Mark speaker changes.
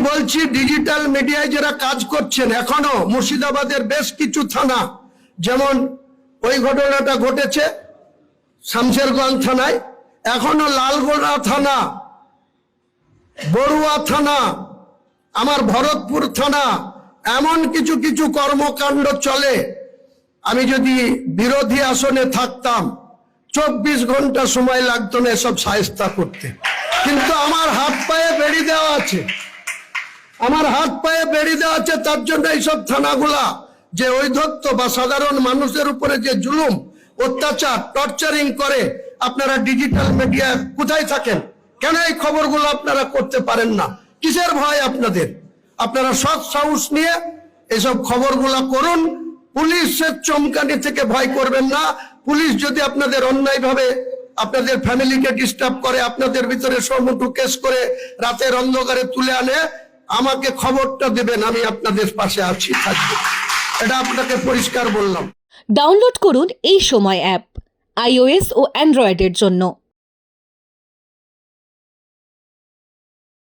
Speaker 1: বলছি ডিজিটাল মিডিয়ায় যারা কাজ করছেন, এখনো মুর্শিদাবাদের বেশ কিছু থানা, যেমন ওই ঘটনাটা ঘটেছে শামশেরগঞ্জ থানায়, এখনো লালগোলা থানা, বড়ুয়া থানা, আমার ভরতপুর থানা, এমন কিছু কিছু কর্মকাণ্ড চলে। আমি যদি বিরোধী আসনে থাকতাম 24 ঘন্টা সময় লাগতো না এসব শায়েস্তা করতে, কিন্তু আমার হাত পায়ে বেড়ি দেওয়া আছে, তার জন্য এইসব থানাগুলা যে ঔদ্ধত্য বা সাধারণ মানুষের উপরে যে জুলুম, অত্যাচার, টর্চারিং করে, আপনারা ডিজিটাল মিডিয়া কোথায় থাকেন? কেন এই খবরগুলো আপনারা করতে পারেন না? কিসের ভয় আপনাদের? আপনারা সৎ সাহস নিয়ে এসব খবরগুলা করুন। পুলিশের চমকানি থেকে ভয় করবেন না। পুলিশ যদি আপনাদের অন্যায়ভাবে আপনাদের ফ্যামিলিকে ডিস্টার্ব করে, আপনাদের ভিতরে সমুটু কেস করে রাতের অন্ধকারে তুলে আনে, আমাকে খবরটা দেবেন, আমি আপনাদের পাশে আছি, থাকবো। এটা আপনাকে পরিষ্কার বললাম।
Speaker 2: ডাউনলোড করুন এই সময় অ্যাপ iOS ও অ্যান্ড্রয়েডের জন্য।